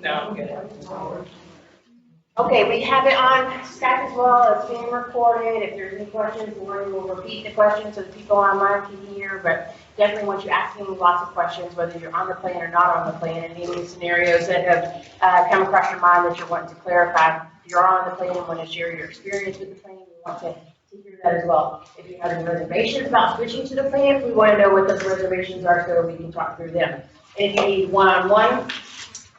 No, I'm good. Okay, we have it on Skype as well. It's being recorded. If there's any questions, Lori will repeat the questions so the people online can hear. But definitely want you asking lots of questions, whether you're on the plan or not on the plan, and any scenarios that have come across your mind that you're wanting to clarify. If you're on the plan and want to share your experience with the plan, we want to hear that as well. If you have any reservations about switching to the plan, we want to know what those reservations are so we can talk through them. And if you need one-on-one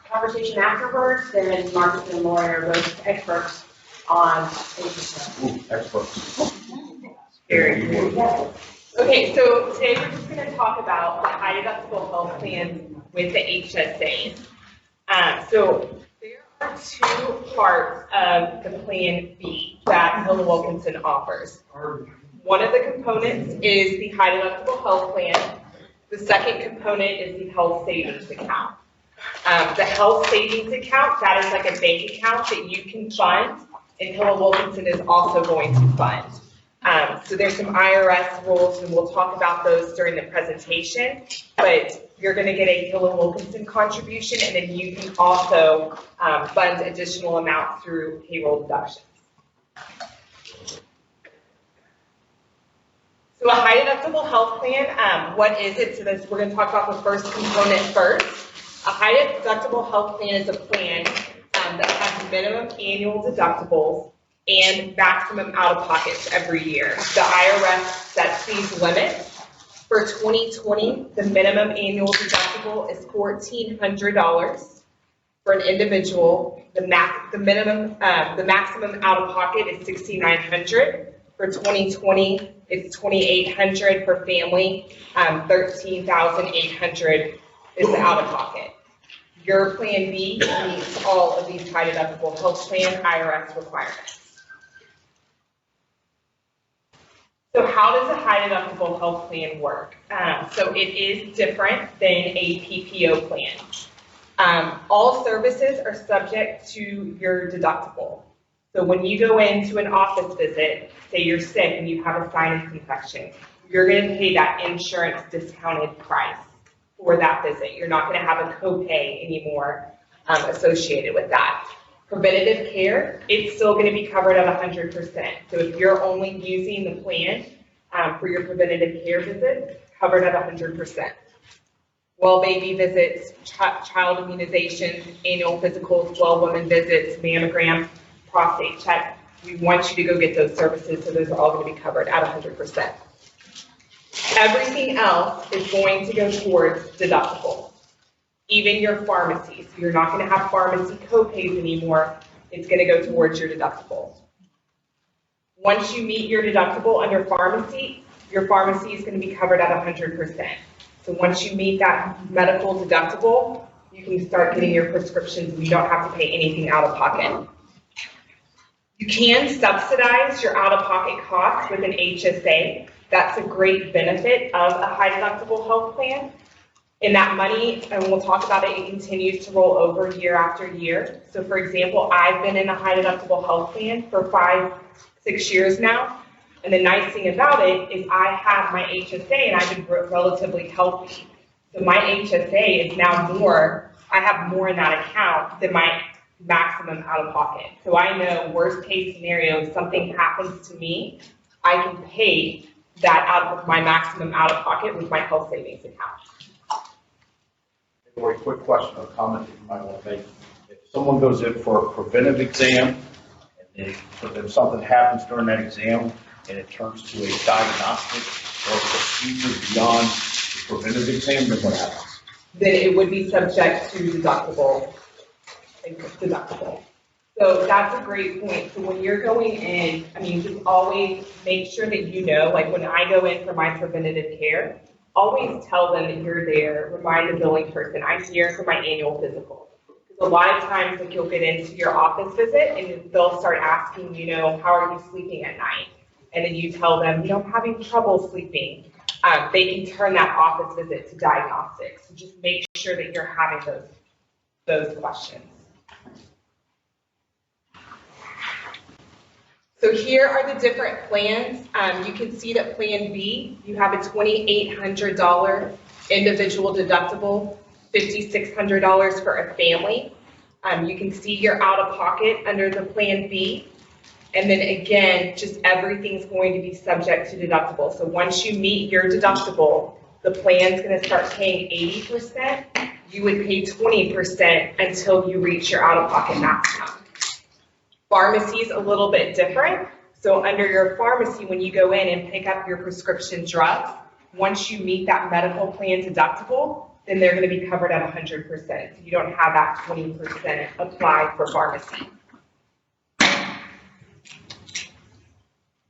conversation afterwards, then Marcus and Lori are both experts on Experts. Very good. Okay, so today we're just going to talk about the high deductible health plans with the HSAs. So there are two parts of the Plan B that Hill & Wilkinson offers. One of the components is the high deductible health plan. The second component is the health savings account. The health savings account, that is like a bank account that you can fund, and Hill & Wilkinson is also going to fund. So there's some IRS rules, and we'll talk about those during the presentation, but you're going to get a Hill & Wilkinson contribution, and then you can also fund additional amounts through payroll deductions. So a high deductible health plan, what is it? So we're going to talk about the first component first. A high deductible health plan is a plan that has minimum annual deductibles and maximum out-of-pockets every year. The IRS sets these limits. For 2020, the minimum annual deductible is $1,400 for an individual. The maximum out-of-pocket is $6,900. For 2020, it's $2,800 per family. $13,800 is the out-of-pocket. Your Plan B meets all of these high deductible health plan IRS requirements. So how does a high deductible health plan work? So it is different than a PPO plan. All services are subject to your deductible. So when you go into an office visit, say you're sick and you have a sinus infection, you're going to pay that insurance discounted price for that visit. You're not going to have a copay anymore associated with that. Preventative care, it's still going to be covered at 100%. So if you're only using the plan for your preventative care visits, covered at 100%. Well baby visits, child immunizations, annual physicals, well woman visits, mammograms, prostate check, we want you to go get those services, so those are all going to be covered at 100%. Everything else is going to go towards deductible. Even your pharmacy. So you're not going to have pharmacy copays anymore. It's going to go towards your deductible. Once you meet your deductible under pharmacy, your pharmacy is going to be covered at 100%. So once you meet that medical deductible, you can start getting your prescriptions and you don't have to pay anything out of pocket. You can subsidize your out-of-pocket costs with an HSA. That's a great benefit of a high deductible health plan. And that money, and we'll talk about it, it continues to roll over year after year. So for example, I've been in a high deductible health plan for 5-6 years now. And the nice thing about it is I have my HSA and I've been relatively healthy. So my HSA is now more, I have more in that account than my maximum out of pocket. So I know worst case scenario, if something happens to me, I can pay that out of my maximum out of pocket with my health savings account. A quick question or comment that you might want to make. If someone goes in for a preventive exam, and if something happens during that exam and it turns to a diagnostic or a procedure beyond the preventive exam, then what happens? Then it would be subject to deductible. So that's a great point. So when you're going in, I mean, just always make sure that you know, like when I go in for my preventative care, always tell them that you're there, remind the billing person, I'm here for my annual physical. Because a lot of times, like you'll get into your office visit and they'll start asking, you know, how are you sleeping at night? And then you tell them, you know, I'm having trouble sleeping. They can turn that office visit to diagnostics. So just make sure that you're having those questions. So here are the different plans. You can see that Plan B, you have a $2,800 individual deductible, $5,600 for a family. You can see your out-of-pocket under the Plan B. And then again, just everything's going to be subject to deductible. So once you meet your deductible, the plan's gonna start paying 80%. You would pay 20% until you reach your out-of-pocket maximum. Pharmacy's a little bit different. So under your pharmacy, when you go in and pick up your prescription drugs, once you meet that medical plan deductible, then they're gonna be covered at 100%. So you don't have that 20% applied for pharmacy.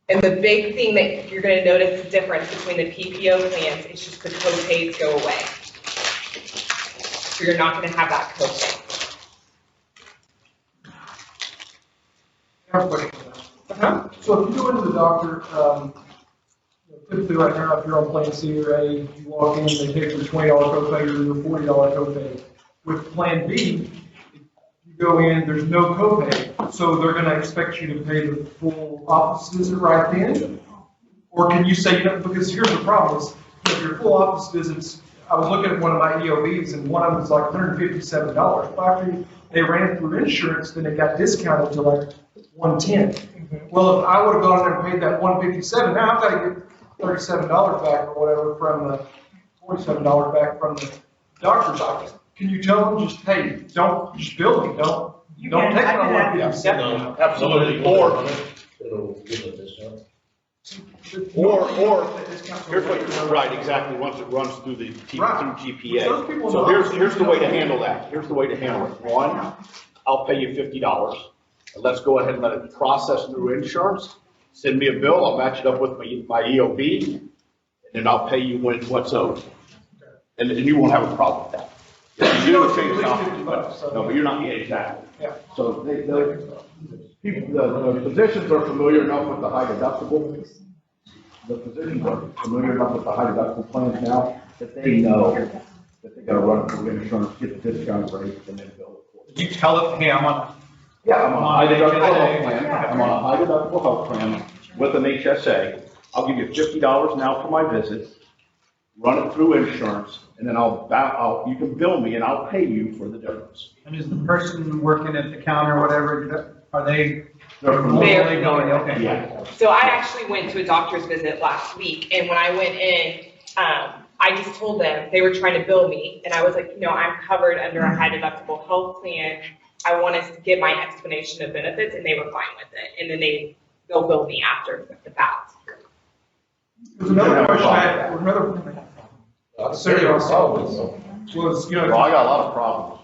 And the big thing that you're gonna notice the difference between the PPO plans is just the co-pays go away. So you're not gonna have that copay. I have a question. So if you go into the doctor, typically right now, if you're on Plan C or A, you walk in, they take your $20 copay or your $40 copay. With Plan B, you go in, there's no copay, so they're gonna expect you to pay the full office visit right then? Or can you say, because here's the problem is, if your full office visits, I was looking at one of my EOBs and one of them was like $157. But after they ran it through insurance, then it got discounted to like $110. Well, if I would have gone there and paid that $157, now I've got to get $37 back or whatever from the $47 back from the doctor's office. Can you tell them just, hey, don't just bill me, don't take my $157? No, absolutely. Or here's what you're right, exactly, once it runs through the through GPA. So here's the way to handle that. Here's the way to handle it. One, I'll pay you $50. And let's go ahead and let it process through insurance. Send me a bill, I'll match it up with my EOB, and then I'll pay you what's owed. And you won't have a problem with that. If you do change it, no, but you're not, exactly. Yeah. So the physicians are familiar enough with the high deductible. The physicians are familiar enough with the high deductible plans now that they know that they gotta run it through insurance, get the discount rate, and then bill it for it. You tell it, hey, I'm on I'm on a high deductible health plan. I'm on a high deductible health plan with an HSA. I'll give you $50 now for my visit, run it through insurance, and then you can bill me and I'll pay you for the difference. And is the person working at the counter or whatever, are they? They're Normally going, okay. Yeah. So I actually went to a doctor's visit last week, and when I went in, I just told them, they were trying to bill me, and I was like, I'm covered under a high deductible health plan. I want to get my explanation of benefits, and they were fine with it. And then they'll bill me after the fact. There's another question I had, serious was, Well, I got a lot of problems.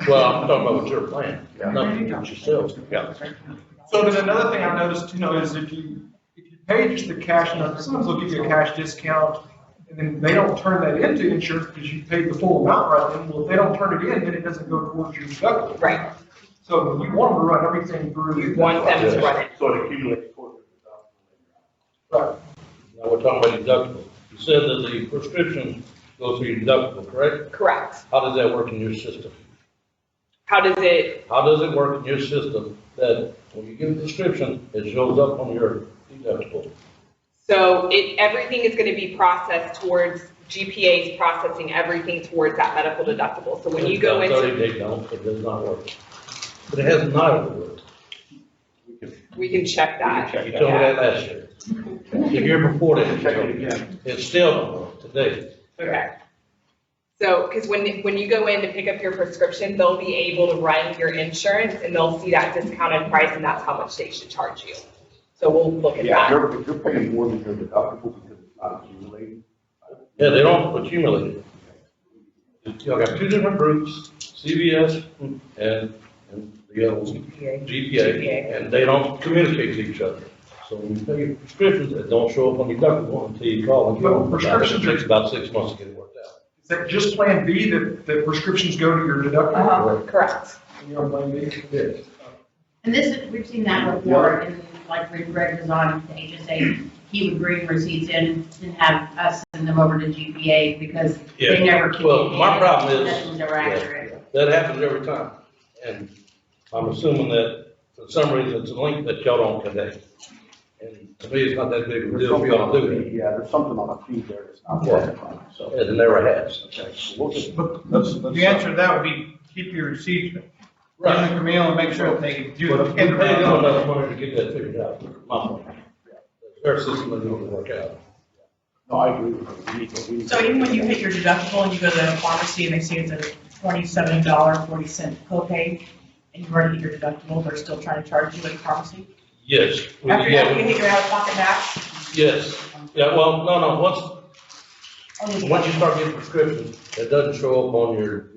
Well, I'm talking about with your plan, nothing with yourself. Yeah. so then another thing I noticed, is if you pay just the cash, sometimes they'll give you a cash discount, and then they don't turn that into insurance because you paid the full amount right then. Well, if they don't turn it in, then it doesn't go towards your deductible. Right. So you want them to run everything through. You want them to run it. So it accumulates towards the Right. Now, we're talking about deductible. You said that the prescriptions go through your deductible, correct? Correct. How does that work in your system? How does it? How does it work in your system that when you get a prescription, it shows up on your deductible? So everything is going to be processed towards GPA's processing everything towards that medical deductible. So when you go into, They don't, it does not work. But it has not worked. we can check that. You told me that last year. The year before that, Check it again. it still don't work today. Okay. So, because when you go in to pick up your prescription, they'll be able to run your insurance and they'll see that discounted price and that's how much they should charge you. So we'll look at Yeah, that. if you're paying more than your deductible because it's not accumulating. Yeah, they don't accumulate it. You got two different groups, CVS and the other one, GPA, and they don't communicate to each other. So when you pay your prescriptions, it don't show up on your deductible until you call and Well, it prescriptions takes about 6 months to get it worked out. Is that just Plan B that prescriptions go to your deductible? Correct. And you're on Plan B? Yes. And we've seen that before, and like when Greg was on the HSA, he would bring receipts in and have us send them over to GPA because they never communicated. Well, my problem is, Nothing was ever accurate. that happens every time. And I'm assuming that For some reason, it's a link that y'all don't connect. And to me, it's not that big of a deal if y'all do it. Yeah, there's something on the feed there that's not working right, so. It never has. Okay, so we'll just. The answer to that would be keep your receipts. Run the Camille and make sure that they do. But if we pay them enough money to get that figured out, my point. Their system is going to work out. No, I agree with you. We need to- So even when you hit your deductible and you go to the pharmacy and they say it's a $27.40 copay, and you've already hit your deductible, they're still trying to charge you at the pharmacy? Yes. After you hit your out-of-pocket max? Yes. Yeah, well, no, once you start getting prescriptions, it doesn't show up on your,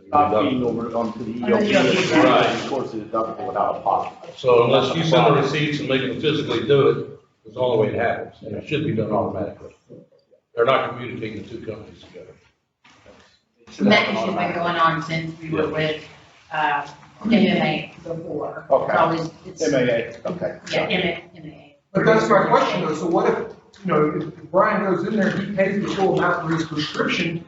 Not deductible. feeding over onto the On the EOP. EOP. Right. Of course, the deductible without a pocket. So unless you send the receipts and make them physically do it, it's the only way it happens, and it should be done automatically. They're not communicating the two companies together. And that issue's been going on since we were with, MMA before. Okay. It's always, it's, MAA, okay. yeah, MMA. But that's my question though, so what if, if Brian goes in there, he pays the full amount for his prescription,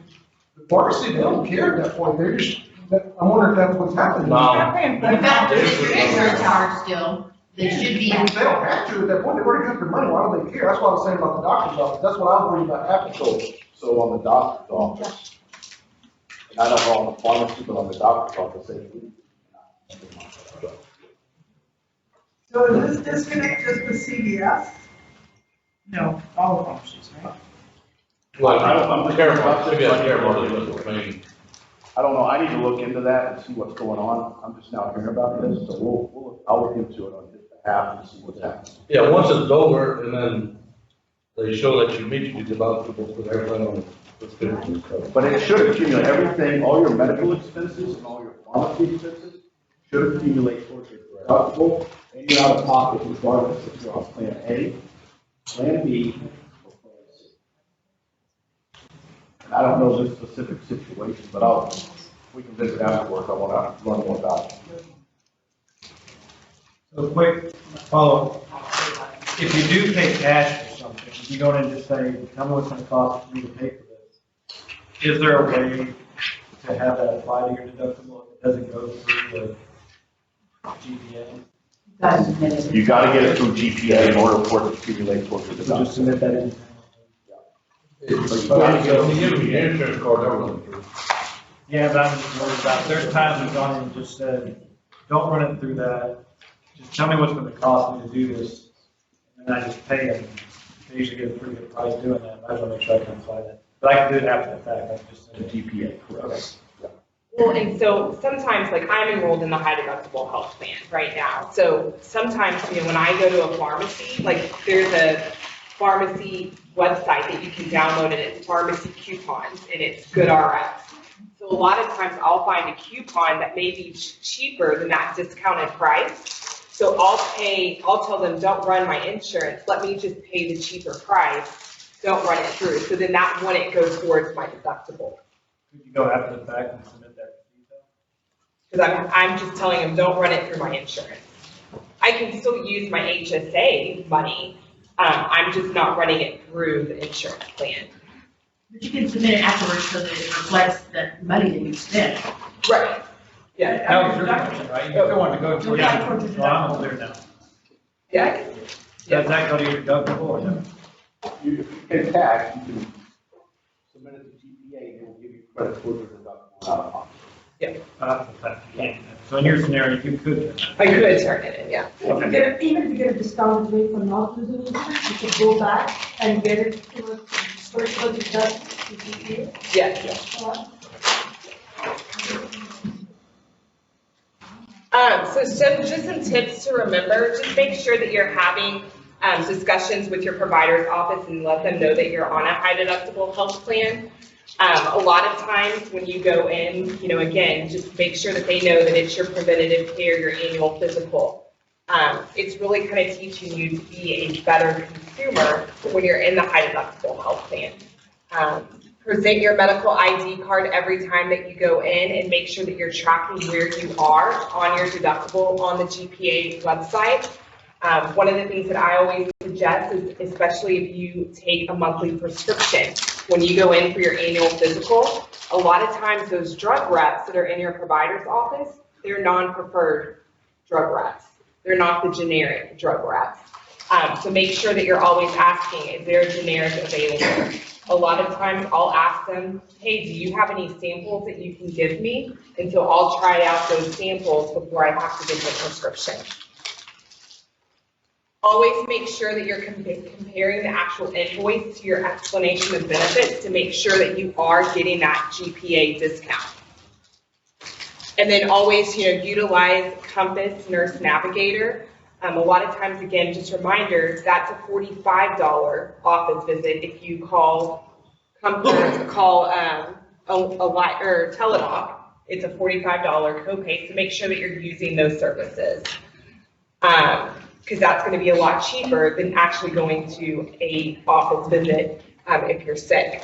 the pharmacy, they don't care at that point, they're just, I wonder if that's what's happening. No. In fact, there's a insurance charge still, they should be. If they don't have to at that point, they've already got their money, why do they care? That's what I was saying about the doctor's office, that's what I was worried about happening. So on the doctor's office, and I don't know on the pharmacy, but on the doctor's office, they. So is this disconnect just with CVS? No, all the pharmacies, right? Well, I'm careful, maybe I care more than this, maybe. I don't know, I need to look into that and see what's going on. I'm just now hearing about this, so I'll look into it on his behalf and see what's happening. Yeah, once it's over, and then they show that you meet your deductible for everything on the prescription. But it should accumulate, everything, all your medical expenses and all your pharmacy expenses should accumulate towards your deductible and your out-of-pocket regardless if you're on Plan A, Plan B, or Plan C. And I don't know this specific situation, but we can visit afterwards, I want to learn more about it. So quick follow-up. If you do pay cash for something, you go in and just say, tell me what's gonna cost for me to pay for this. Is there a way to have that apply to your deductible? It doesn't go through the GPA? You gotta get it through GPA in order for it to accumulate towards your So just deductible. submit that in. But you gotta get it Your insurance card, everything through. Yeah, but I'm just worried about, there's times we've gone in and just said, don't run it through that. Just tell me what's gonna cost me to do this. And then I just pay them. They usually get a pretty good price doing that. I just wanna make sure I can apply that. But I can do it after the fact. I can just send it to GPA, correct. Well, and so sometimes, like, I'm enrolled in the high deductible health plan right now. So sometimes, when I go to a pharmacy, like, there's a pharmacy website that you can download, and it's pharmacy coupons, and it's GoodRx. So a lot of times I'll find a coupon that may be cheaper than that discounted price. So I'll tell them, don't run my insurance, let me just pay the cheaper price, don't run it through. So then that wouldn't go towards my deductible. Could you go after the fact and submit that detail? Because I'm just telling them, don't run it through my insurance. I can still use my HSA money, I'm just not running it through the insurance plan. But you can submit it afterwards so that it reflects the money that you spent. Right. Yeah, That was your question, right? You still want to go to. Yeah, towards your Well, I'm clear now. yeah. Does that go to your deductible or no? If you pay tax, you can submit it to GPA, they will give you credit towards your deductible out of pocket. So in your scenario, you could. I could turn it in, yeah. Even if you get a discounted rate for not using insurance, you could go back and get it to a first what it does to GPA. Yes. So just some tips to remember, just make sure that you're having discussions with your provider's office and let them know that you're on a high deductible health plan. A lot of times when you go in, again, just make sure that they know that it's your preventative care, your annual physical. It's really kind of teaching you to be a better consumer when you're in the high deductible health plan. Present your medical ID card every time that you go in and make sure that you're tracking where you are on your deductible on the GPA website. One of the things that I always suggest is, especially if you take a monthly prescription, when you go in for your annual physical, a lot of times those drug reps that are in your provider's office, they're non-preferred drug reps. They're not the generic drug reps. So make sure that you're always asking, is there a generic available? A lot of times I'll ask them, hey, do you have any samples that you can give me? And so I'll try out those samples before I have to give the prescription. Always make sure that you're comparing the actual invoice to your explanation of benefits to make sure that you are getting that GPA discount. And then always, utilize Compass Nurse Navigator. A lot of times, again, just reminders, that's a $45 office visit if you call Teladoc. It's a $45 copay, so make sure that you're using those services. Because that's going to be a lot cheaper than actually going to a office visit if you're sick.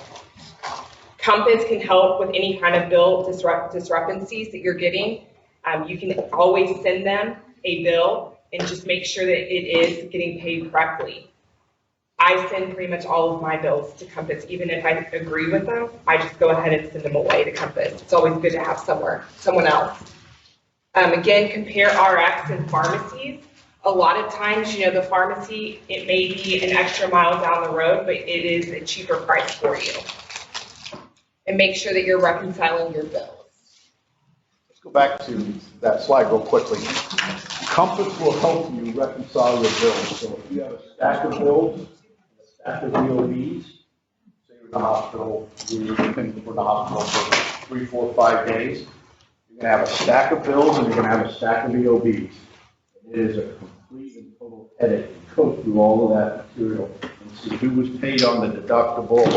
Compass can help with any kind of bill discrepancies that you're getting. You can always send them a bill and just make sure that it is getting paid correctly. I send pretty much all of my bills to Compass. Even if I agree with them, I just go ahead and send them away to Compass. It's always good to have someone else. Again, compare RX and pharmacies. A lot of times, the pharmacy, it may be an extra mile down the road, but it is a cheaper price for you. And make sure that you're reconciling your bills. Let's go back to that slide real quickly. Compass will help you reconcile your bills. So if you have a stack of bills, a stack of EOBs, say you're in the hospital, you've been for the hospital for 3, 4, 5 days, you're going to have a stack of bills and you're going to have a stack of EOBs. It is a complete and total headache to go through all of that material and see who was paid on the deductible,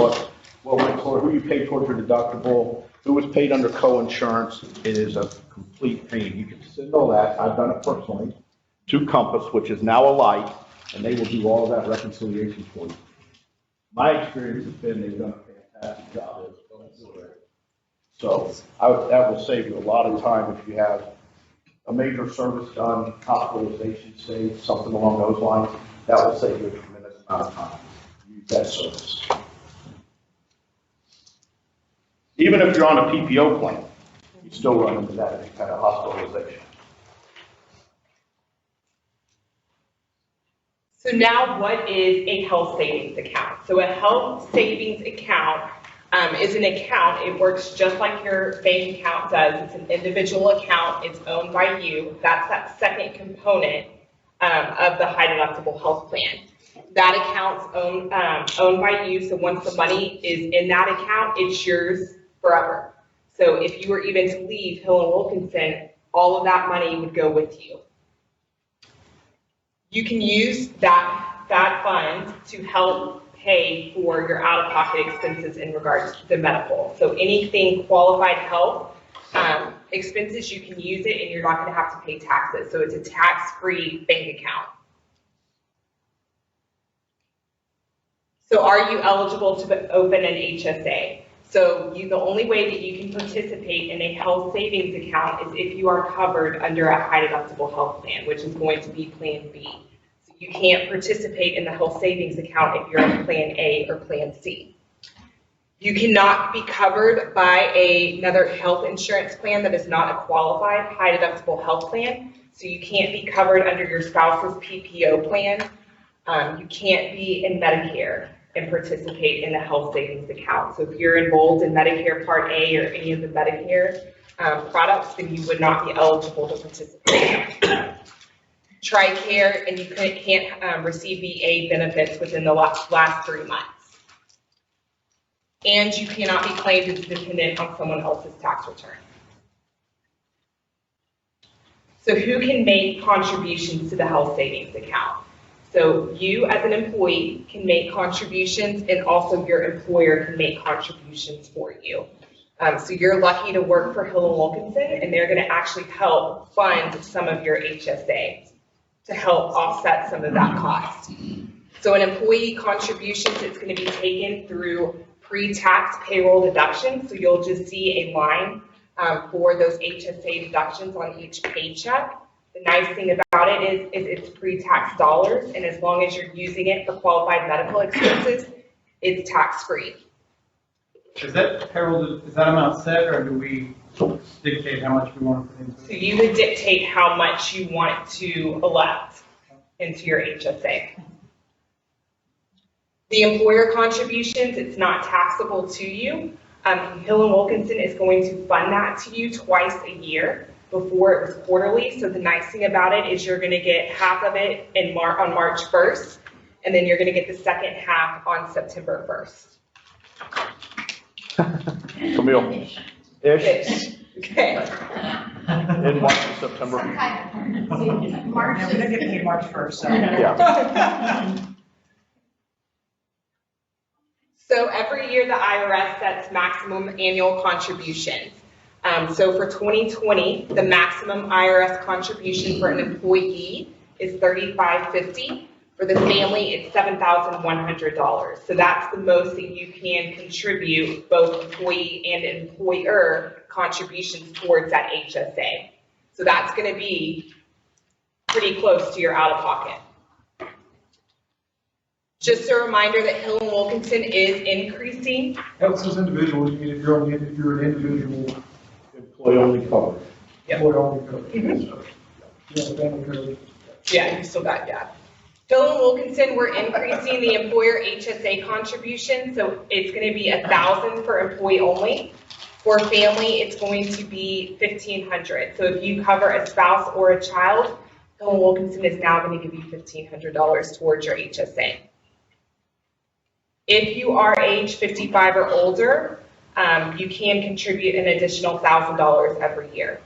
what went toward, who you paid towards your deductible, who was paid under co-insurance. It is a complete pain. You can send all that, I've done it personally, to Compass, which is now Alight, and they will do all of that reconciliation for you. My experience has been they've done a fantastic job. So that will save you a lot of time if you have a major service done, hospitalization saved, something along those lines. That will save you a tremendous amount of time. Use that service. Even if you're on a PPO plan, you still run into that kind of hospitalization. So now what is a health savings account? So a health savings account is an account. It works just like your bank account does. It's an individual account. It's owned by you. That's that second component of the high deductible health plan. That account's owned by you. So once the money is in that account, it's yours forever. So if you were even to leave Hill and Wilkinson, all of that money would go with you. You can use that fund to help pay for your out-of-pocket expenses in regards to the medical. So anything qualified health expenses, you can use it and you're not going to have to pay taxes. So it's a tax-free bank account. So are you eligible to open an HSA? So the only way that you can participate in a health savings account is if you are covered under a high deductible health plan, which is going to be Plan B. So you can't participate in the health savings account if you're in Plan A or Plan C. You cannot be covered by another health insurance plan that is not a qualified high deductible health plan. So you can't be covered under your spouse's PPO plan. You can't be in Medicare and participate in a health savings account. So if you're enrolled in Medicare Part A or any of the Medicare products, then you would not be eligible to participate. TRICARE, and you can't receive VA benefits within the last 3 months. And you cannot be claimed as dependent on someone else's tax return. So who can make contributions to the health savings account? So you as an employee can make contributions, and also your employer can make contributions for you. So you're lucky to work for Hill and Wilkinson, and they're going to actually help fund some of your HSA to help offset some of that cost. So an employee contributions, it's going to be taken through pre-tax payroll deductions. So you'll just see a line for those HSA deductions on each paycheck. The nice thing about it is it's pre-tax dollars, and as long as you're using it for qualified medical expenses, it's tax-free. Is that amount set, or do we dictate how much we want to put into So it. you would dictate how much you want to elect into your HSA. The employer contributions, it's not taxable to you. Hill and Wilkinson is going to fund that to you twice a year. Before it was quarterly, so the nice thing about it is you're gonna get half of it on March 1st, and then you're gonna get the second half on September 1st. Camille, ish, Okay. in March and September. Yeah, we don't get paid March 1st, so. Yeah. So every year, the IRS sets maximum annual contributions. So for 2020, the maximum IRS contribution for an employee is $3,550. For the family, it's $7,100. So that's the most that you can contribute, both employee and employer contributions towards that HSA. So that's going to be pretty close to your out-of-pocket. Just a reminder that Hill and Wilkinson is increasing. That says individual, you mean if you're an individual, Employee only covered. employee only code. Yeah, family code. Yeah, you still got, yeah. Hill and Wilkinson, we're increasing the employer HSA contribution, so it's gonna be $1,000 for employee only. For family, it's going to be $1,500. So if you cover a spouse or a child, Hill and Wilkinson is now gonna give you $1,500 towards your HSA. If you are age 55 or older, you can contribute an additional $1,000 every year.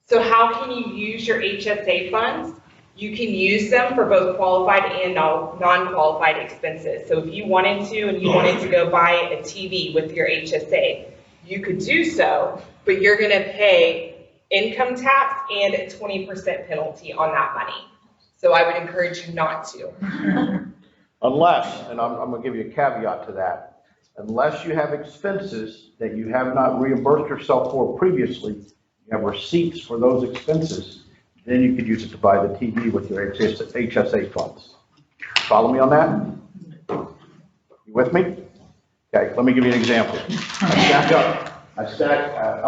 So how can you use your HSA funds? You can use them for both qualified and non-qualified expenses. So if you wanted to and you wanted to go buy a TV with your HSA, you could do so, but you're gonna pay income tax and a 20% penalty on that money. So I would encourage you not to. Unless, and I'm gonna give you a caveat to that, unless you have expenses that you have not reimbursed yourself for previously, you have receipts for those expenses, then you could use it to buy the TV with your HSA funds. Follow me on that? You with me? Okay, let me give you an example. I'm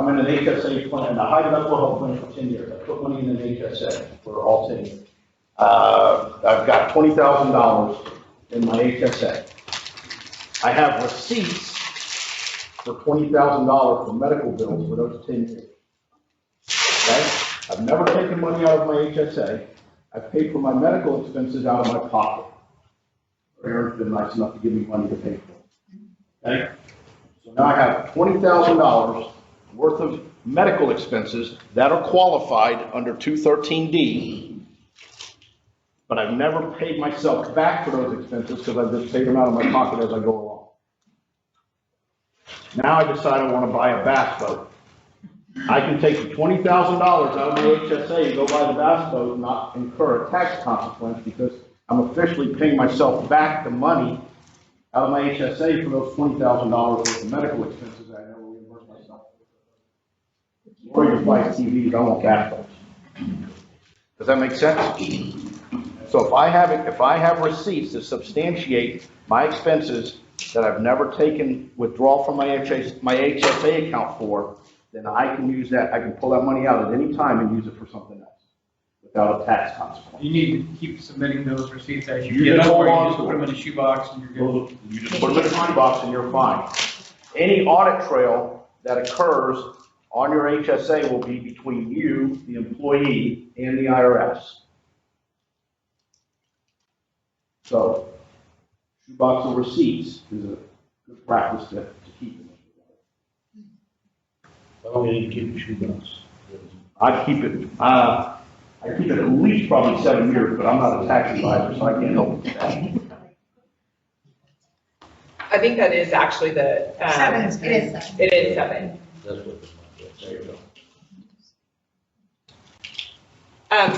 in an HSA plan, a high deductible health plan for 10 years. I put money in an HSA for all 10 years. I've got $20,000 in my HSA. I have receipts for $20,000 for medical bills for those 10 years. Okay? I've never taken money out of my HSA. I've paid for my medical expenses out of my pocket. Aaron's been nice enough to give me money to pay for. Okay? So now I have $20,000 worth of medical expenses that are qualified under 213D, but I've never paid myself back for those expenses because I've just paid them out of my pocket as I go along. Now I decide I want to buy a bass boat. I can take the $20,000 out of the HSA and go buy the bass boat and not incur a tax consequence because I'm officially paying myself back the money out of my HSA for those $20,000 worth of medical expenses I never reimbursed myself. Or you buy a TV, you don't want bass boats. Does that make sense? So if I have receipts that substantiate my expenses that I've never taken withdrawal from my HSA account for, then I can use that, I can pull that money out at any time and use it for something else without a tax consequence. You need to keep submitting those receipts as You you get just up, hold or you on just to put them it. in a shoebox and you're good. You just put them in a shoebox and you're fine. Any audit trail that occurs on your HSA will be between you, the employee, and the IRS. So, shoebox of receipts is a good practice to keep. How long do you need to keep your shoebox? I keep it at least probably 7 years, but I'm not a tax advisor, so I can't help with that. I think that is actually the, 7 is good. it is 7. That's what, there you go.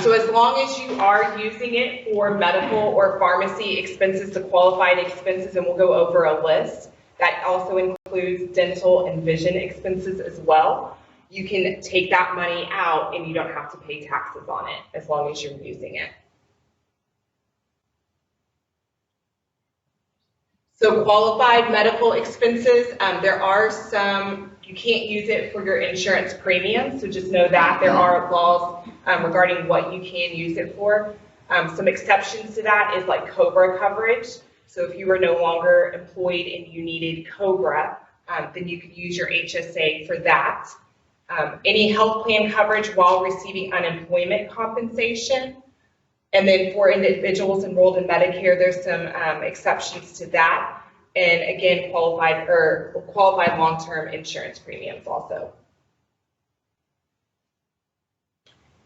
So as long as you are using it for medical or pharmacy expenses, the qualified expenses, and we'll go over a list, that also includes dental and vision expenses as well. You can take that money out and you don't have to pay taxes on it as long as you're using it. So qualified medical expenses, there are some, you can't use it for your insurance premiums, so just know that there are laws regarding what you can use it for. Some exceptions to that is like COBRA coverage. So if you were no longer employed and you needed COBRA, then you could use your HSA for that. Any health plan coverage while receiving unemployment compensation. And then for individuals enrolled in Medicare, there's some exceptions to that. And again, qualified long-term insurance premiums also.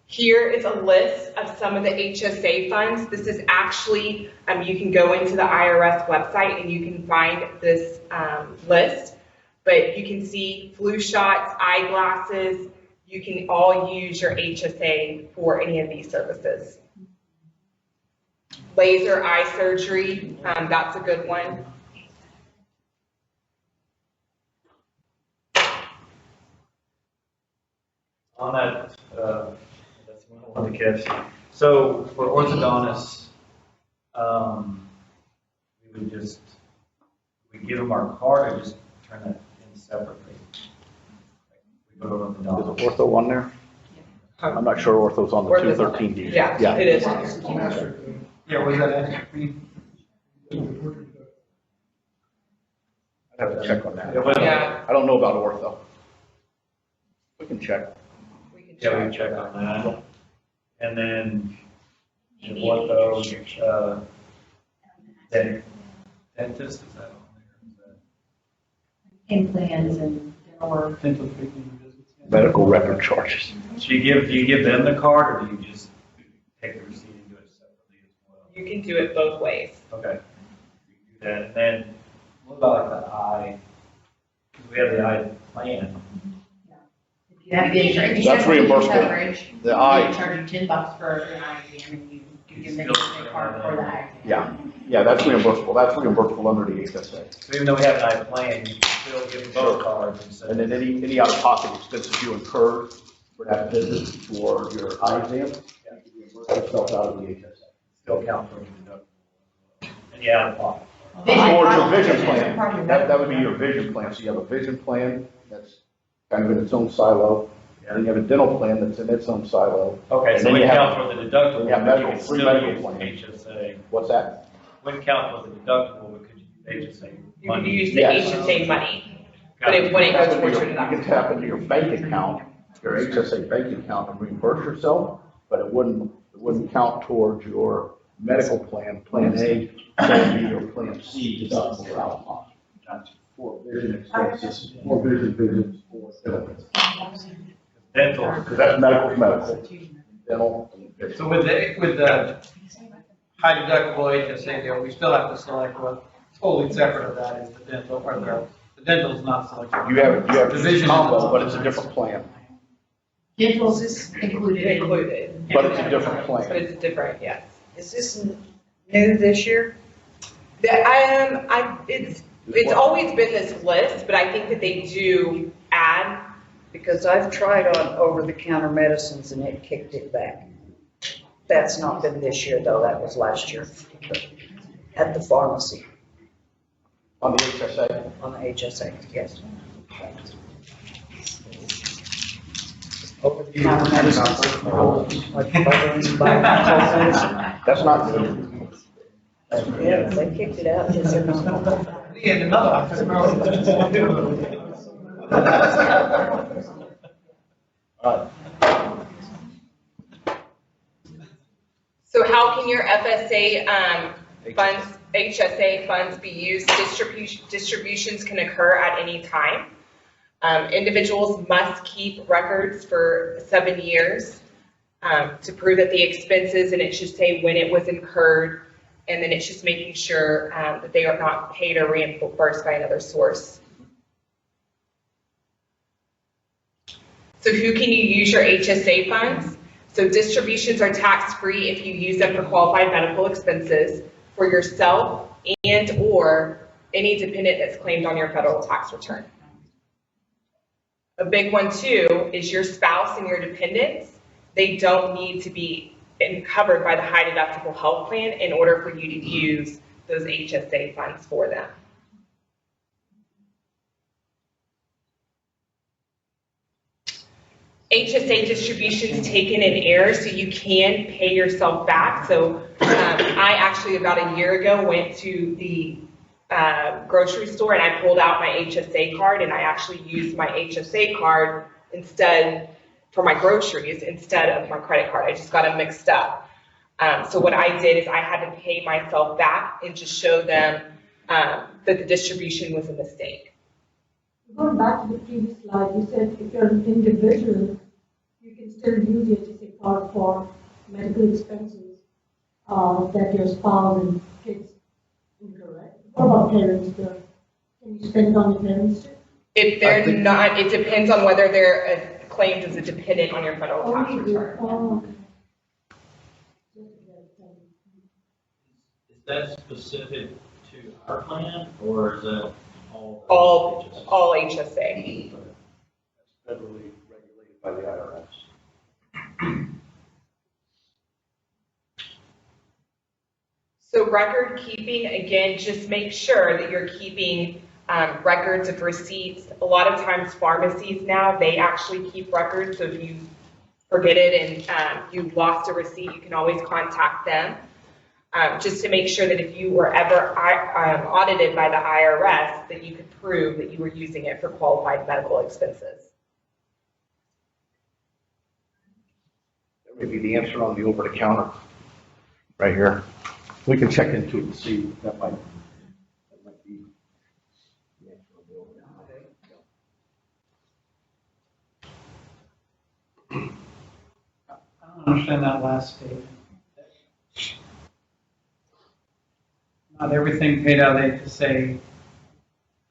Here is a list of some of the HSA funds. This is actually, you can go into the IRS website and you can find this list. But you can see flu shots, eyeglasses, you can all use your HSA for any of these services. Laser eye surgery, that's a good one. On that, that's one of the kids. So for orthodontists, we give them our card or just turn it in separately? We go to Is orthodontist. ortho on there? I'm not sure ortho's on the Ortho's 213D. Yeah, it is. Yeah, was that extra fee? I'd have to check on that. Yeah, I don't know about ortho. We can check. we can Yeah, we check. check on that. And then the ortho, dentist, is that on there? Implants and dental Dental treatment visits. Medical record charges. So do you give them the card, or do you just take the receipt and do it separately as well? You can do it both ways. Okay. We do that, and then what about like the eye? Because we have the eye plan. If you have vision, That's reimbursable. coverage, The eye- they charge you $10 for an eye exam, and you give them a card for the eye exam. Yeah, that's reimbursable. That's reimbursable under the HSA. So even though we have an eye plan, you can still give them both cards and say. And then any out-of-pocket expenses you incurred for that visit for your eye exam, you can reimburse yourself out of the HSA. Still count for the deductible. And yeah, out of pocket. Or your vision plan, that would be your vision plan. So you have a vision plan that's kind of in its own silo. And you have a dental plan that's in its own silo. Okay, And so then we you have- count for the deductible. Yeah, but medical- you can free still medical use plan. HSA. What's that? Wouldn't count for the deductible, but could you use HSA You can money? use the Yes. HSA money, but it wouldn't That's go where towards your you can deductible. tap into your bank account, your HSA bank account and reimburse yourself, but it wouldn't count towards your medical plan, Plan A, Plan B, or Plan C deductible out of pocket. That's for vision expenses, for vision visits, for dental. Dental. Because that's medical, dental. and vision. So with the high deductible HSA deal, we still have to select what, totally separate of that is the dental, or the dental is not selected. You have The the vision combo, but it's a different plan. Dental's is included in. Included, But it's a different but plan. it's different, yes. Is this new this year? It's always been this list, but I think that they do add. Because I've tried on over-the-counter medicines and it kicked it back. That's not been this year though, that was last year. At the pharmacy, On the HSA, on the HSA, yes. Over-the-counter medicines. Like medicine. that's not new. Yeah, they kicked it out. Yes, they're not. Yeah, another. So how can your FSA funds, HSA funds be used? Distributions can occur at any time. Individuals must keep records for 7 years to prove that the expenses, and it should say when it was incurred, and then it's just making sure that they are not paid or reimbursed by another source. So who can you use your HSA funds? So distributions are tax-free if you use them for qualified medical expenses for yourself and or any dependent that's claimed on your federal tax return. A big one too is your spouse and your dependents. They don't need to be covered by the high deductible health plan in order for you to use those HSA funds for them. HSA distributions taken in error, so you can pay yourself back. So I actually about a year ago went to the grocery store and I pulled out my HSA card, and I actually used my HSA card instead for my groceries instead of my credit card. I just got them mixed up. So what I did is I had to pay myself back and just show them that the distribution was a mistake. Going back to the previous slide, you said if you're an individual, you can still use your HSA card for medical expenses that your spouse and kids incur, right? What about parents? Can you spend it on your parents too? If they're not, it depends on whether they're claimed as a dependent on your federal tax return. Oh, Is that specific to our plan, or is that all? All HSA. That's federally regulated by the IRS. So record keeping, again, just make sure that you're keeping records of receipts. A lot of times pharmacies now, they actually keep records. So if you forget it and you lost a receipt, you can always contact them. Just to make sure that if you were ever audited by the IRS, that you could prove that you were using it for qualified medical expenses. That may be the answer on the over-the-counter, right here. We can check into it and see if that might be the answer on the over-the-counter. I don't understand that last statement. Not everything paid out of HSA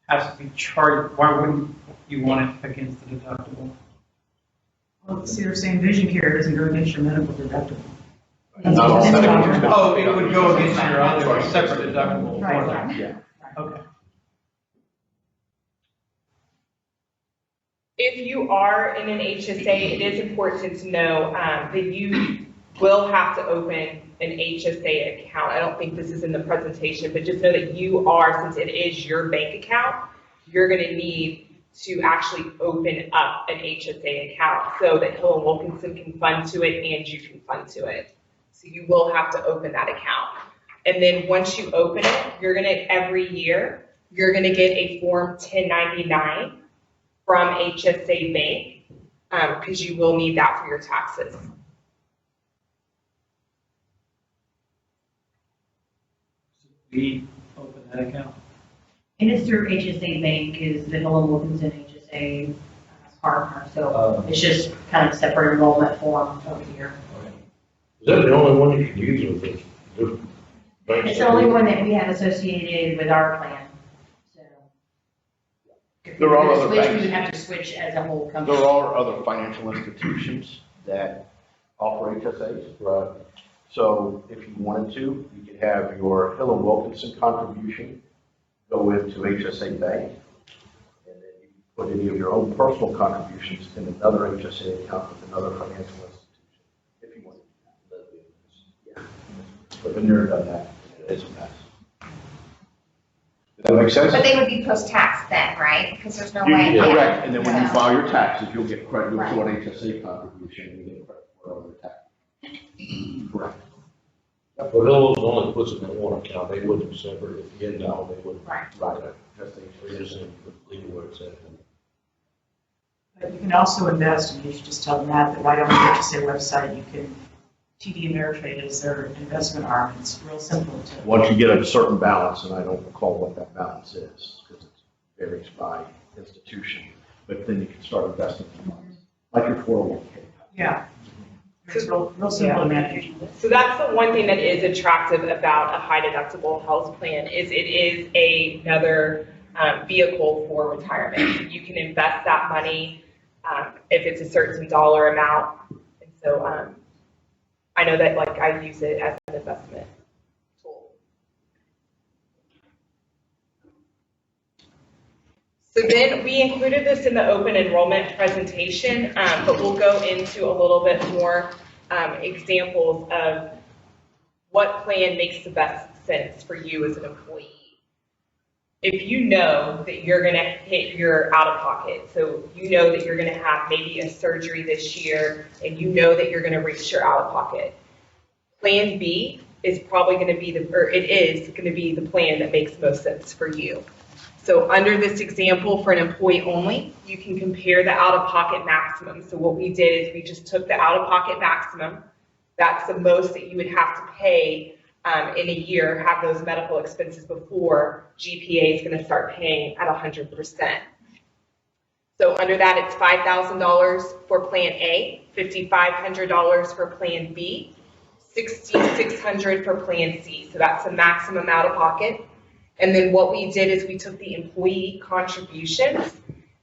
has to be charged. Why wouldn't you want it against the deductible? Well, see, they're saying vision care doesn't go against your medical deductible. Not all medical. Oh, it would go against your other separate deductible. Right, right. Yeah. Okay. If you are in an HSA, it is important to know that you will have to open an HSA account. I don't think this is in the presentation, but just know that you are, since it is your bank account, you're going to need to actually open up an HSA account so that Hill & Wilkinson can fund to it and you can fund to it. So you will have to open that account. And then once you open it, you're going to, every year, you're going to get a Form 1099 from HSA Bank because you will need that for your taxes. We open that account. And it's through HSA Bank, is the Hill & Wilkinson HSA partner, so it's just kind of separate enrollment form over here. Is that the only one you can use with this? It's the only one that we have associated with our plan, so. If There we are were to other switch, banks. We would have to switch as a whole company. There are other financial institutions that offer HSAs. Right. So if you wanted to, you could have your Hill & Wilkinson contribution go into HSA Bank, and then you can put any of your own personal contributions in another HSA account with another financial institution, if you wanted to. Yeah. But I've never done that. It's a mess. Does that make sense? But they would be post-tax then, right? Because there's no You- way. Correct, and then when you Yeah. file your taxes, you'll get credit Right. for an HSA contribution, and you get credit for other tax. Correct. But Hills only puts it in one account, they wouldn't separate it again now, they wouldn't. Right. Right. They just leave it where it's at. But you can also invest, and you should just tell them that right on the HSA website, you can, TD Ameritrade is their investment arm. It's real simple to. Once you get a certain balance, and I don't recall what that balance is, because it varies by institution, but then you can start investing in funds, like your 401k. Yeah. It's real simple to manage. So that's the one thing that is attractive about a high deductible health plan is it is another vehicle for retirement. You can invest that money if it's a certain dollar amount. And so I know that like I use it as an investment tool. So then we included this in the open enrollment presentation, but we'll go into a little bit more examples of what plan makes the best sense for you as an employee. if you know that you're gonna hit your out-of-pocket, so you know that you're gonna have maybe a surgery this year, and you know that you're gonna reach your out-of-pocket, Plan B is probably gonna be it is gonna be the plan that makes most sense for you. So under this example, for an employee only, you can compare the out-of-pocket maximum. So what we did is we just took the out-of-pocket maximum. That's the most that you would have to pay in a year, have those medical expenses before GPA is going to start paying at 100%. So under that, it's $5,000 for Plan A, $5,500 for Plan B, $6,600 for Plan C. So that's the maximum out-of-pocket. And then what we did is we took the employee contributions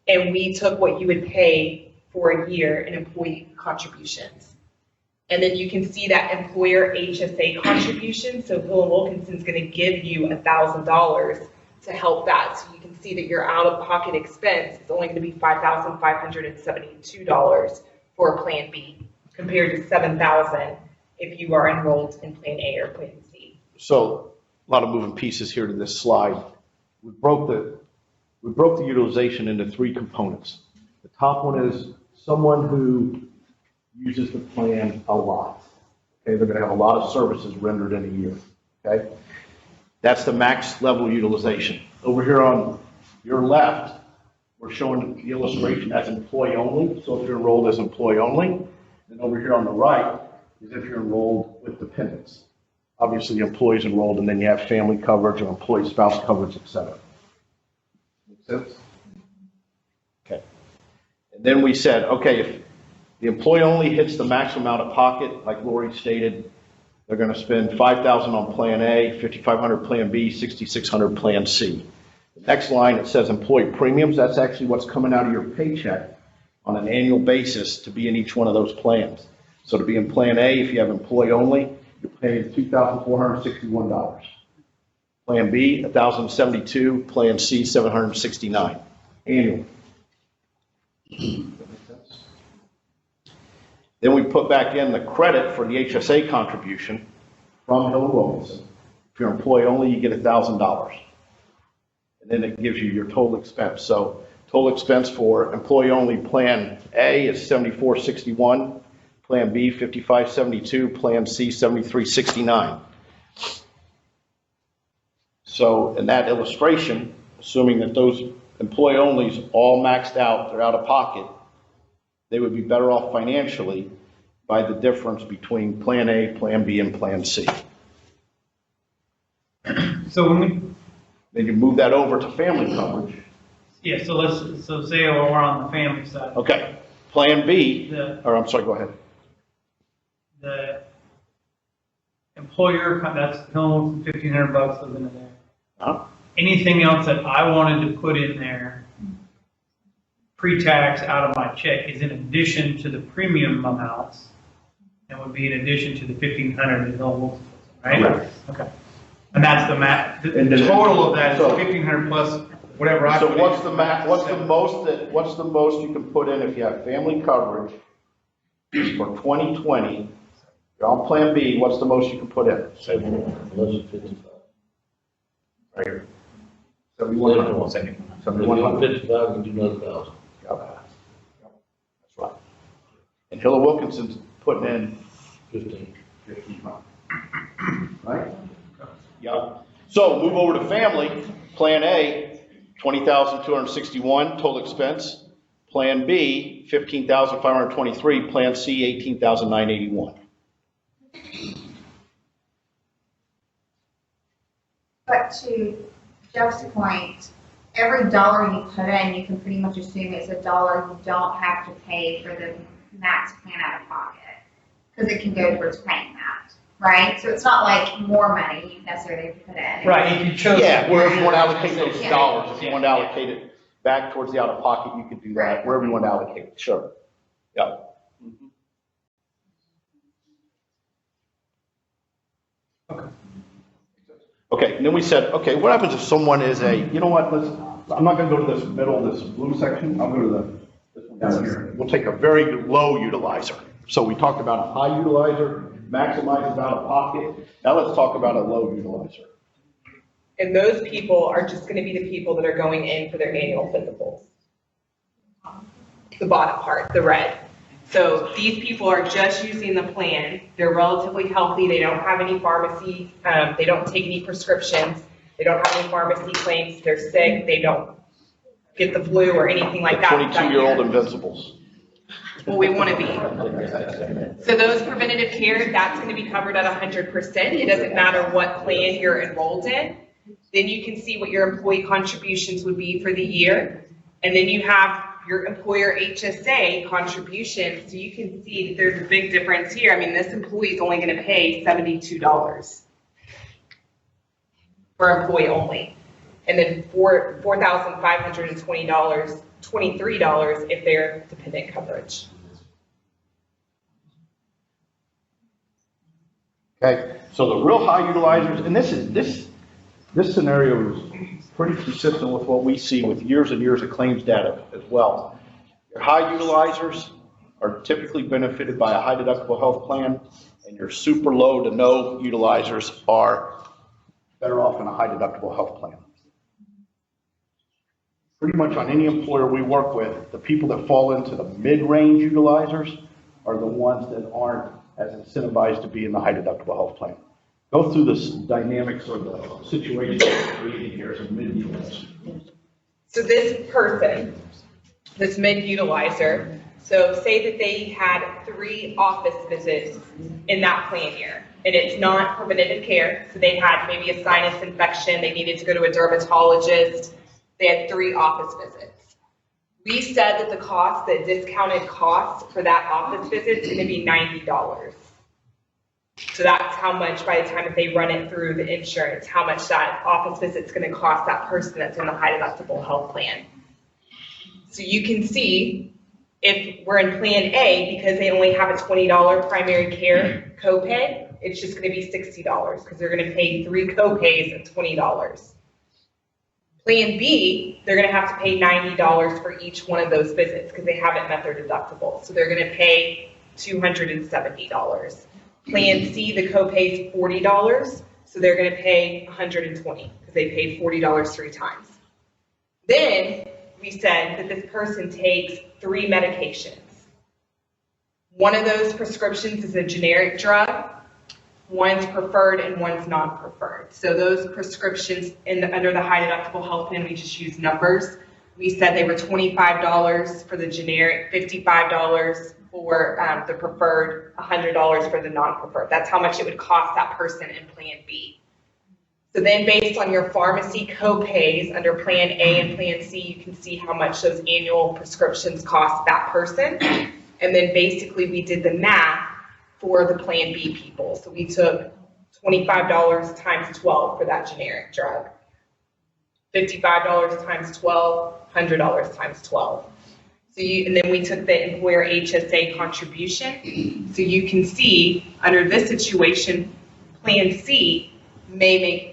and we took what you would pay for a year in employee contributions. And then you can see that employer HSA contribution. So Hill & Wilkinson's going to give you $1,000 to help that. So you can see that your out-of-pocket expense is only going to be $5,572 for Plan B compared to $7,000 if you are enrolled in Plan A or Plan C. So a lot of moving pieces here to this slide. We broke the utilization into three components. The top one is someone who uses the plan a lot. Okay, they're going to have a lot of services rendered in a year. Okay, that's the max level utilization. Over here on your left, we're showing the illustration as employee only. So if you're enrolled as employee only, and over here on the right is if you're enrolled with dependents. Obviously, the employee's enrolled, and then you have family coverage or employee spouse coverage, et cetera. Make sense? Okay. And then we said, okay, if the employee only hits the maximum out of pocket, like Lori stated, they're going to spend $5,000 on Plan A, $5,500 Plan B, $6,600 Plan C. The next line, it says employee premiums. That's actually what's coming out of your paycheck on an annual basis to be in each one of those plans. So to be in Plan A, if you have employee only, you're paying $2,461. Plan B, $1,072. Plan C, $769 annually. Then we put back in the credit for the HSA contribution from Hill & Wilkinson. If you're employee only, you get $1,000. And then it gives you your total expense. So total expense for employee only Plan A is $74.61. Plan B, $55.72, Plan C, $73.69. So in that illustration, assuming that those employee onlys all maxed out, they're out of pocket, they would be better off financially by the difference between Plan A, Plan B, and Plan C. So when we, Then you move that over to family coverage. yeah, so say we're on the family side. Okay, Plan B, The go ahead. employer, that's $1,500 lives in there. Huh? Anything else that I wanted to put in there, pre-tax out of my check, is in addition to the premium amounts, and would be in addition to the $1,500 that Hill & Wilkinson, right? Correct. Okay. And that's the the And then- total of that is so- $1,500 plus whatever I So put what's in. the what's the most you can put in if you have family coverage for 2020? You're on Plan B, what's the most you can put in? Less than 55. Right here. 7,100. If you 7,100. 55, you can do another 1,000. That's right. And Hill & Wilkinson's putting in 15. 1,500. Right? Yeah. So move over to family. Plan A, $20,261 total expense. Plan B, $15,523. Plan C, $18,981. But to Jeff's point, every dollar you put in, you can pretty much assume it's a dollar you don't have to pay for the max plan out of pocket, because it can go towards paying that, right? So it's not like more money you necessarily have to put in. Right, if you chose. Yeah, wherever you want to allocate those Yeah. dollars, if you want to allocate it back towards the out-of-pocket, you could do that, Right. wherever you want to allocate it, sure. Yeah. Okay, and then we said, okay, what happens if someone is you know what, I'm not gonna go to this middle, this blue section, I'll go to this one down here. We'll take a very low utilizer. So we talked about a high utilizer, maximizes out of pocket. Now let's talk about a low utilizer. And those people are just gonna be the people that are going in for their annual physicals. The bottom part, the red. So these people are just using the plan. They're relatively healthy. They don't have any pharmacy, they don't take any prescriptions. They don't have any pharmacy claims. They're sick. They don't get the flu or anything like that. 22-year-old invincibles. Well, we want to be. So those preventative care, that's going to be covered at 100%. It doesn't matter what plan you're enrolled in. Then you can see what your employee contributions would be for the year. And then you have your employer HSA contribution. So you can see that there's a big difference here. I mean, this employee is only going to pay $72 for employee only. And then $4,520, $23 if they're dependent coverage. Okay, so the real high utilizers, and this scenario is pretty consistent with what we see with years and years of claims data as well. Your high utilizers are typically benefited by a high deductible health plan, and your super low to no utilizers are better off in a high deductible health plan. Pretty much on any employer we work with, the people that fall into the mid-range utilizers are the ones that aren't as incentivized to be in the high deductible health plan. Go through this dynamics or the situation we're creating here as a mid-utilizer. So this person, this mid-utilizer, so say that they had 3 office visits in that plan year, and it's not preventative care, so they had maybe a sinus infection, they needed to go to a dermatologist, they had 3 office visits. We said that the cost, the discounted cost for that office visit is going to be $90. So that's how much, by the time that they run it through the insurance, how much that office visit is going to cost that person that's in the high deductible health plan. So you can see if we're in plan A, because they only have a $20 primary care copay, it's just going to be $60 because they're going to pay 3 copays at $20. Plan B, they're going to have to pay $90 for each one of those visits because they haven't met their deductible. So they're going to pay $270. Plan C, the copay is $40, so they're going to pay $120 because they paid $40 3 times. Then we said that this person takes 3 medications. One of those prescriptions is a generic drug. One's preferred and one's non-preferred. So those prescriptions under the high deductible health plan, we just use numbers. We said they were $25 for the generic, $55 for the preferred, $100 for the non-preferred. That's how much it would cost that person in plan B. So then based on your pharmacy copays under plan A and plan C, you can see how much those annual prescriptions cost that person. And then basically we did the math for the plan B people. So we took $25 times 12 for that generic drug, $55 times 12, $100 times 12. So and then we took the employer HSA contribution. So you can see under this situation, plan C may make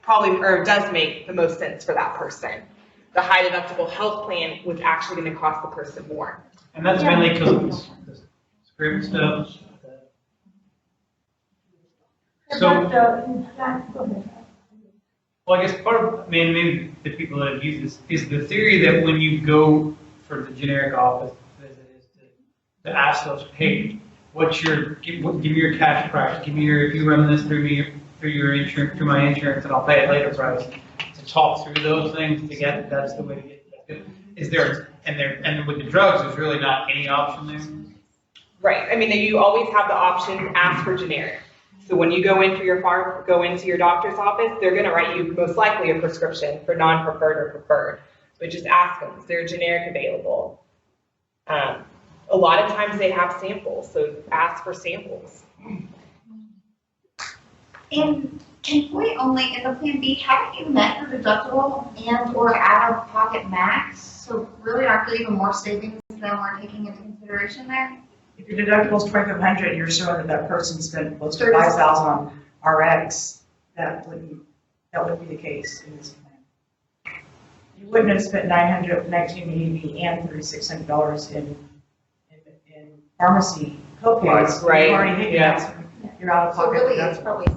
does make the most sense for that person. The high deductible health plan was actually going to cost the person more. And that's mainly because of the script stuff. So, well, I guess part of, maybe the people that have used this is the theory that when you go for the generic office visit is to ask those, hey, give me your cash price, give me if you run this through your insurance, through my insurance, and I'll pay it later price. To talk through those things to get, that's the way to get it. Is there, and with the drugs, there's really not any option there? Right, I mean, you always have the option, ask for generic. So when you go into your doctor's office, they're going to write you most likely a prescription for non-preferred or preferred. But just ask them, is there a generic available? A lot of times they have samples, so ask for samples. In employee only, in the plan B, haven't you met your deductible and or out-of-pocket max? So really aren't there even more savings than we're taking into consideration there? If your deductible is $2,500, you're showing that person spent close to $5,000 on RX, that wouldn't be the case in this plan. You wouldn't have spent $919.80 and $3,600 in pharmacy copays. Right. You've already hit your out of So pocket. really, it's probably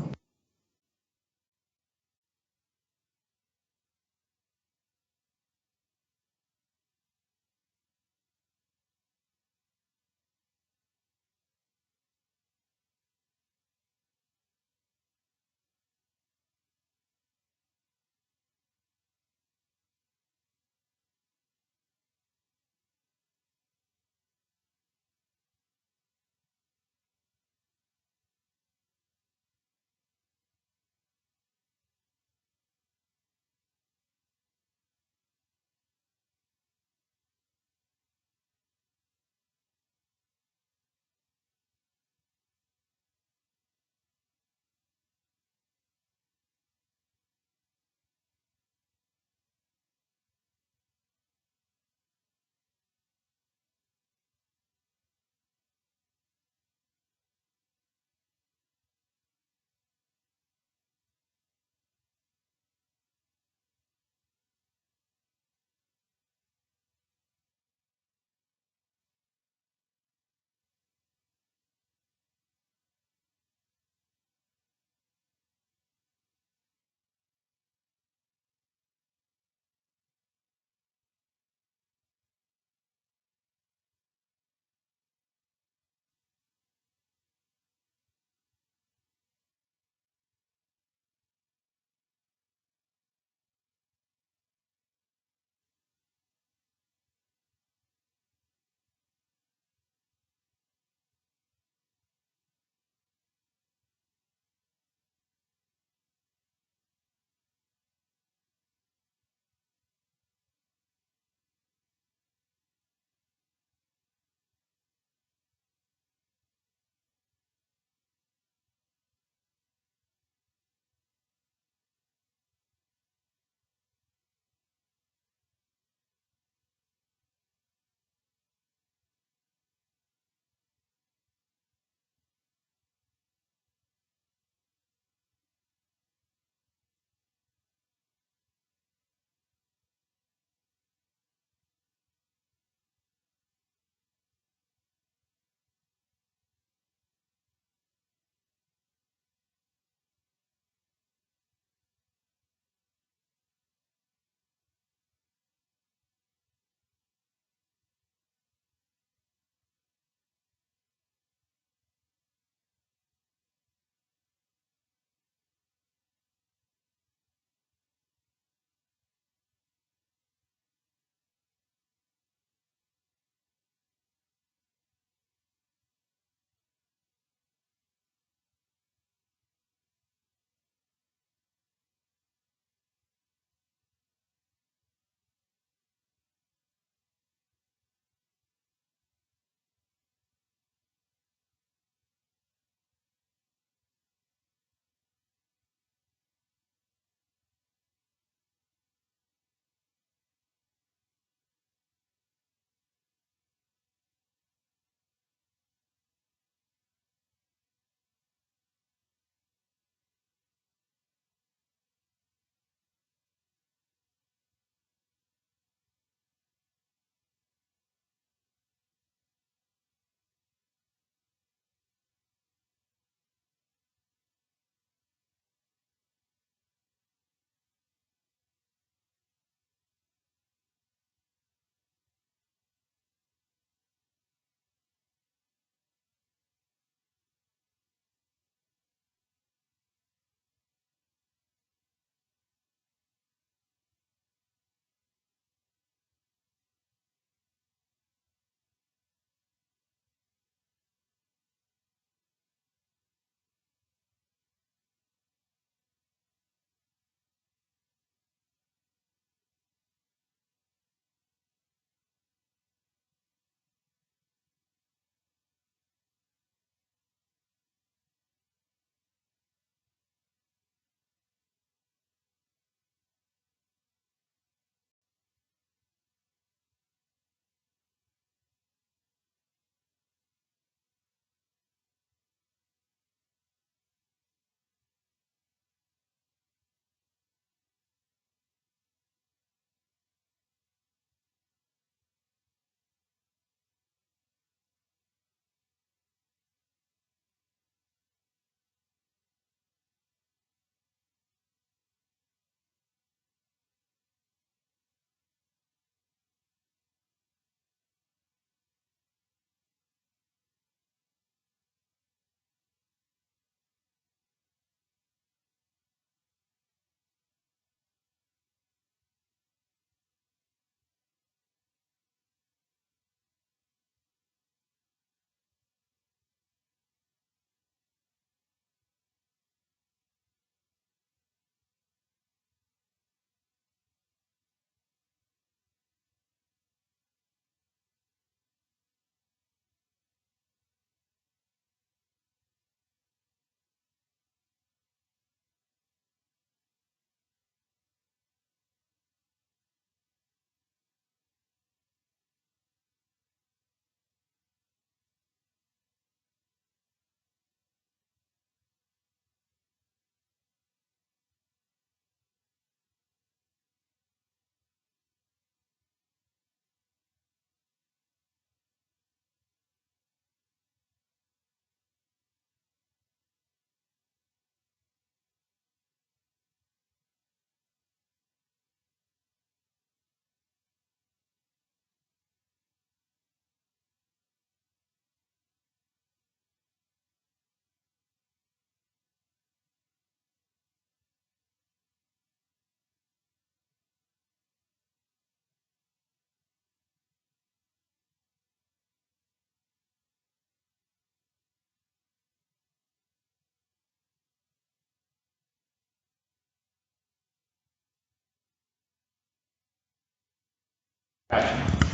I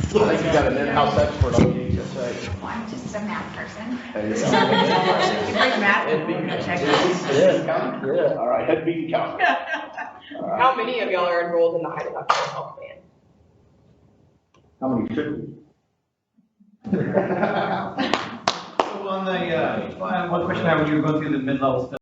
think you got an in-house expert on the HSA. Well, I'm just a math person. Yeah, all right, head beat count. How many of y'all are enrolled in the high deductible health plan? How many should we? So on the, one question I had when you were going through the mid-level stuff,